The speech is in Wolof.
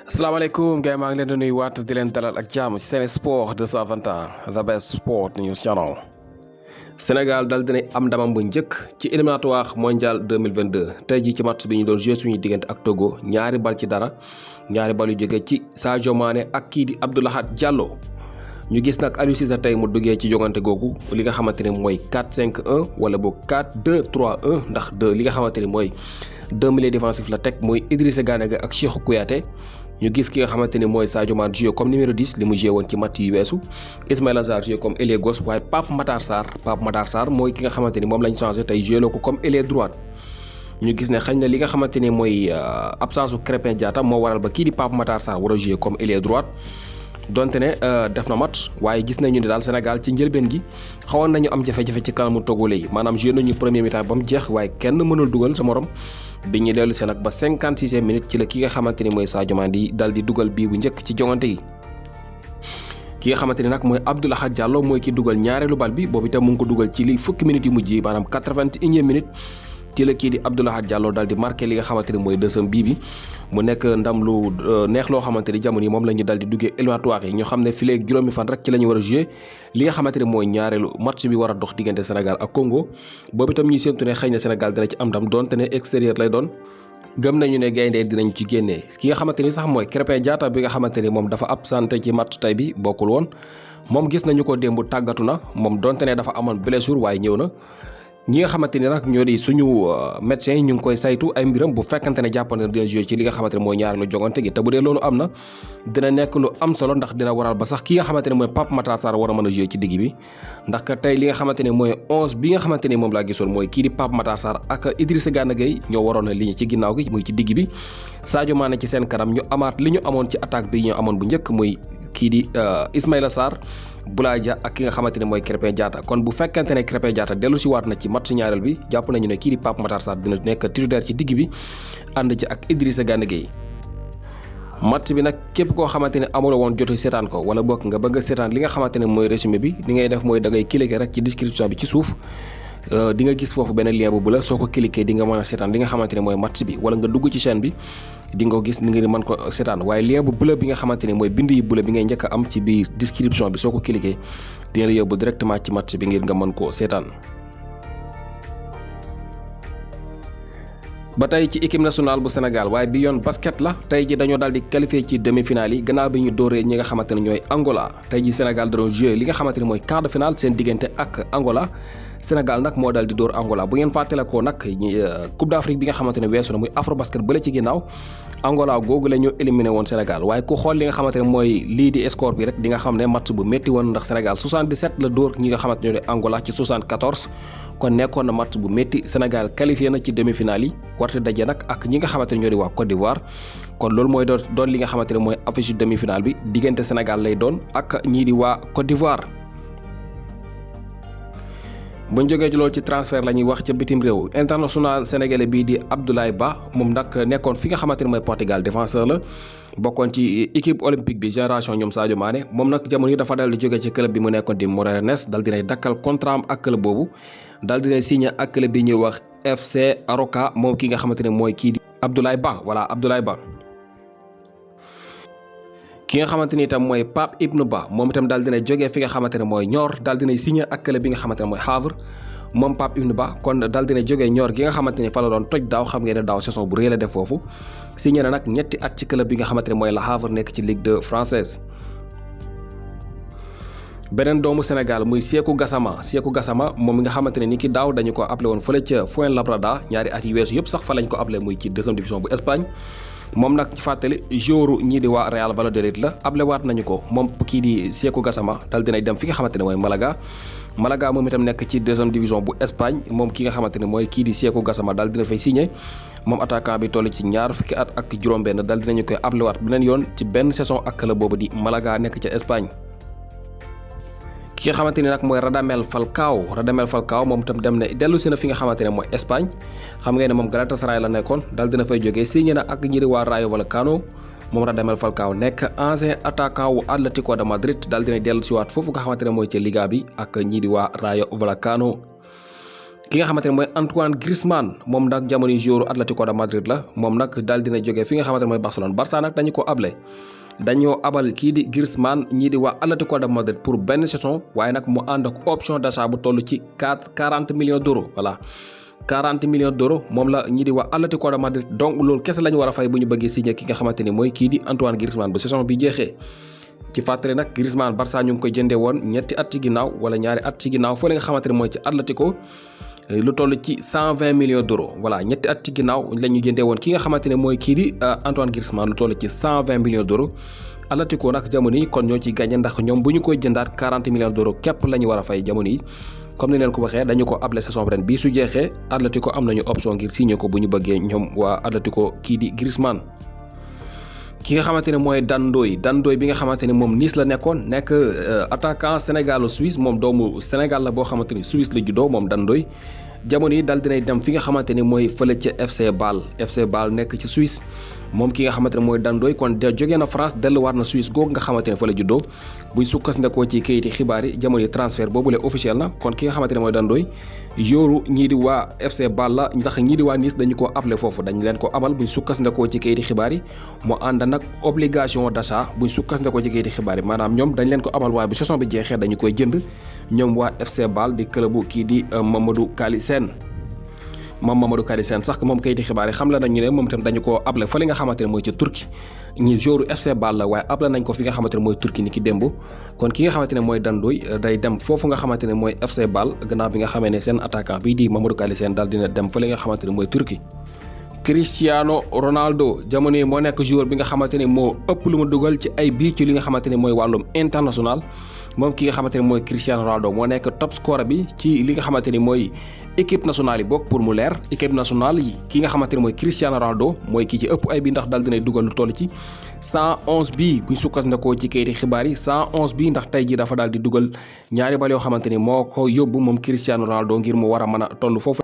asalaamaaleykum gars yi maa ngi leen di nuyuwaat di leen dalal ak jàmm ci Sen Sport 221 the best sport news channel. Sénégal dal dina am ndamam bu njëkk ci éliminatoire mondial 2022 tey jii ci match bi ñu doon joué suñu diggante ak Togo ñaari bal ci dara ñaari bal yu jógee ci Sadio Mané ak kii di Abdou Lahad Diallo. ñu gis nag Aliou Cissé tey mu duggee ci jongante googu li nga xamante ne mooy 4-5-1 wala boog 4-2-3-1 ndax li nga xamante ni mooy deux milieux défensifs la teg mooy Idrissa Gana Gueye ak Cheikhou Kouyaté. ñu gis ki nga xamante ni mooy Sadio Mané joué comme numéro 10 li mu joué woon ci match yi weesu Ismaïla Sarr joué comme ailier gauche waaye Pape Matar Sarr mooy ki nga xamante ni moom lañ changé tey joué ko comme ailier droite. ñu gis ne xëy na li nga xamante ni mooy absence su Krépin Diatta moo waral ba kii di Pape Matar Sarr war a joué comme ailier droite donte ne def na match waaye gis nañu ne daal Sénégal ci njëlbeen gi xawoon nañu am jafe-jafe ci kanamu Togolais yi maanaam joué nañu premier mi-temps ba mu jeex waaye kenn mënul dugal sa morom. bi ñu dellu seen ak ba 56e minute ci la ki nga xamante ni mooy Sadio Mané di dal di dugal bii bu njëkk ci jongante yi ki nga xamante ni nag mooy Abdou Lahad Diallo mooy ki dugal ñaareelu bal bi boobu itam mu ngi ko dugal ci li fukki minutes yu mujj yi maanaam 81e minute ci la kii di Abdou Lahad Diallo dal di marqué li nga xamante ni mooy deuxième bii bi mu nekk ndam lu neex loo xamante ni jamono yi moom la ñu dal di duggee éliminatoire yi ñu xam ne fileeg juróomi fan rek ci la ñu war a joué li nga xamante ni mooy ñaareelu match bi war a dox diggante Sénégal ak Congo boobu itam ñuy séentu ne xëy na Sénégal dina ci am ndam donte ne extérieur lay doon gëm nañu ne gaynde dinañ ci génnee ki nga xamante ni sax mooy Krépin Diatta bi nga xamante ni moom dafa absenté ci match tay bi bokkul woon moom gis nañu ko démb tàggatu na moom donte ne dafa amoon blessure waaye ñëw na ñi nga xamante ni nag ñoo di suñu médecins yi ñu ngi koy saytu ay mbiram bu fekkante ne jàpp na dina joué ci li nga xamante ne mooy ñaareelu jogante gi te bu dee loolu am na dina nekk lu am solo ndax dina waral ba sax ki nga xamante ne mooy Pape Matar Sarr war a mën a joué ci digg bi ndax tey li nga xamante ne mooy 11 bi nga xamante ni moom laa gisoon mooy kii di Pape Matar Sarr ak Idrissa Gana Gueye ñoo waroon a ligne ci ginnaaw gi muy ci digg bi Sadio Mané ci seen kanam ñu amaat li ñu amoon ci attaque bi ñu amoon bu njëkk muy kii di Ismaïla Sarr Boulaye Dia ak ki nga xamante ne mooy Krépin Diatta kon bu fekkente ne Krépin Diatta dellu si waat na ci match ñaareel bi jàpp nañu ne kii di Pape Matar Sarr dina nekk titulaire ci digg bi ànd ci ak Idrissa Gana Gueye match bi nag képp koo xamante ne amula woon jotu seetaan ko wala bokk nga bëgg a seetaan li nga xamante ne mooy résumé bi li ngay def mooy da ngay cliquer rek ci description bi ci suuf di nga gis foofu benn lien bu bula soo ko cliquer di nga mën a seetaan li nga xamante ne mooy match bi wala nga dugg ci chaîne bi di nga gis ni nga mën ko seetaan waaye lien bu bula bi nga xamante ne mooy bind yi bula bi ngay njëkk a am ci biir description bi soo ko cliquer dina la yóbbu directement ci match bi ngir nga mën koo seetaan. ba tey ci équipe nationale bu Sénégal waaye bi yoon basket la tey ji dañoo daal di qualifié ci demi-finale yi gannaaw bi ñu dóoree ñi nga xamante ne ñooy Angola tey ji Sénégal dañoo joué li nga xamante ne mooy quart de finale seen diggante ak Angola. Sénégal nag moo daal di dóor Angola bu ngeen fàttalikoo nag Coupe d'Afrique bi nga xamante ne weesu na muy Afrobasket bële ci ginnaaw Angola googu la ñu éliminé woon Sénégal waaye ku xool li nga xamante ne mooy lii di score bi rek di nga xam ne match bu métti woon ndax Sénégal 77 la dóor ñi nga xamante ne ñoo di Angola ci 74 kon nekkoon na match bu métti Sénégal qualifié na ci demi-finale yi warte daje nag ak ñi nga xamante ne ñoo di waa Côte d'Ivoire kon loolu mooy doon li nga xamante ne mooy affiche demi-finale bi diggante Sénégal lay doon ak ñii di waa Côte d'Ivoire. bu ñu jógee ci loolu ci transfert la ñuy wax ca bitim réew international sénégalais bii di Abdoulaye Ba moom nag nekkoon fi nga xamante ne mooy Portugal défenseur la bokkoon ci équipe olympique bi génération ñoom Sadio Mané moom nag jamono yi dafa dal di jógee ci club bi mu nekkoon di Moreirense dal dinay dakkal contrat am ak club boobu dal dinay signé ak club bi ñuy wax FC Aroca moom ki nga xamante ne mooy kii di Abdoulaye Ba Abdoulaye Ba. ki nga xamante ni itam mooy Pape Ibn Ba moom itam daal dina jógee fi nga xamante ne mooy Niort daal dinay signé ak club bi nga xamante ne mooy Havre moom Pape Ibn Ba kon daal dina jógee Niort gi nga xamante ne fa la doon toj daaw xam ngeen ne daaw saison bu rëy la def foofu signé na nag ñetti at ci club bi nga xamante ne mooy Le Havre nekk ci Ligue 2 française beneen doomu Sénégal muy Sékou Gassama moom mi nga xamante ne ni ki daaw dañu ko appelé woon fële ca Fuenlabrada ñaari at yi weesu yëpp sax fa lañ ko appelé muy ci deuxième division bu Espagne moom nag ci fàttali joueur ñii di waa Real Valladolid la ablewaat nañu ko moom kii di Sékou Gassama dal dinay dem fi nga xamante ne mooy Malaga moom itam nekk ci deuxième division bu Espagne moom ki nga xamante ne mooy kii di Sékou Gassama dal dina fay signé moom attaquant bi toll ci ñaar fukki at ak juróom-benn dal dinañu koy ablewaat beneen yoon ci benn saison ak club boobu di Malaga nekk ca Espagne. ki nga xamante ni nag mooy Radamel Falcao moom itam dem na dellu si na fi nga xamante ne mooy Espagne xam ngeen ne moom Galatasaray la nekkoon dal dina fay jógee signé na ak ñi di waa Rayo Vallecano moom Radamel Falcao nekk ancien attaquant wu Atlético de Madrid dal dina dellu si waat foofu nga xamante ne mooy ca Liga bi ak ñi di waa Rayo Vallecano ki nga xamante ne mooy Antoine Griezmann moom nag jamono joueur Atlético de Madrid la moom nag daal dina jógee fi nga xamante ne mooy Barcelone. Barça nag dañu ko able dañoo abal kii di Griezmann ñii di waa Atlético de Madrid pour benn saison waaye nag mu ànd ak option d'achat bu toll ci 40 millions d'euros voilà 40 millions d'euros moom la ñii di waa Atlético de Madrid donc loolu kese la ñu war a fay bu ñu bëggee signé ki nga xamante ni mooy kii di Antoine Griezmann bu saison bi jeexee. ci fàttali nag Griezmann Barça ñu ngi koy jëndee woon ñetti at ci ginnaaw wala ñaari at ci ginnaaw fële nga xamante ne mooy ci Atlético lu toll ci 120 millions d'euros voilà ñetti at ci ginnaaw la ñu jëndee woon ki nga xamante ne mooy kii di Antoine Griezmann lu toll ci 120 millions d'euros Atlético nag jamono yi kon ñoo ci gagné ndax ñoom bu ñu koy jëndaat 40 millions d'euros képp la ñu war a fay jamono yi comme ni leen ko waxee dañu ko able saison ren bii su jeexee Atlético am nañu option ngir signé ko bu ñu bëggee ñoom waa Atlético kii di Griezmann. ki nga xamante ne mooy Dan Ndoye bi nga xamante ne moom Nice la nekkoon nekk attaquant sénégalo-suisse moom doomu Sénégal la boo xamante ni Suisse la juddoo moom Dan Ndoye jamono yi daal dinay dem fi nga xamante ni mooy fële ca FC Bâle nekk ci Suisse moom ki nga xamante ne mooy Dan Ndoye kon jógee na France delluwaat na Suisse googu nga xamante ne fa la juddoo buy sukkandikoo ci kayiti xibaar yi jamono yi transfert boobule officiel na kon ki nga xamante ne mooy Dan Ndoye yooru ñii di waa FC Bâle la ndax ñii di waa Nice dañu ko appelé foofu dañ leen ko abal buñ sukkandikoo ci kayiti xibaar yi mu ànd nag obligation d'achat buñ sukkandikoo ci kayiti xibaar yi maanaam ñoom dañ leen ko abal waaye bu saison bi jeexee dañu koy jënd ñoom waa FC Bâle di club kii di Mamadou Kali Sène sax moom kayiti xibaar yi xam la nañu ne moom itam dañu ko able fa li nga xamante ne mooy ci Turquie ñi joueur FC Bâle la waaye able nañ ko fi nga xamante ne mooy Turquie ni ki démb kon ki nga xamante ne mooy Dan Ndoye day dem foofu nga xamante ne mooy FC Bâle gannaaw bi nga xamee ne seen attaquant bii di Mamadou Kali Sène daal dina dem fa li nga xamante ne mooy Turquie. Cristiano Ronaldo jamono yi moo nekk joueur bi nga xamante ne moo ëpp lu mu dugal ci ay bii ci li nga xamante ne mooy wàllum international moom ki nga xamante ne mooy Cristiano Ronaldo moo nekk top scorer bi ci li nga xamante ni mooy équipe nationale yi bokk pour mu leer équipe nationale yi ki nga xamante ne mooy Cristiano Ronaldo mooy kii ci ëpp ay bi ndax daal dinay dugal lu toll ci 111 bi buñ sukkandikoo ci kayiti xibaar yi 111 bi ndax tey ji dafa daal di dugal ñaari bal yoo xamante ni moo ko yóbbu moom Cristiano Ronaldo ngir mu war a mën a toll foofu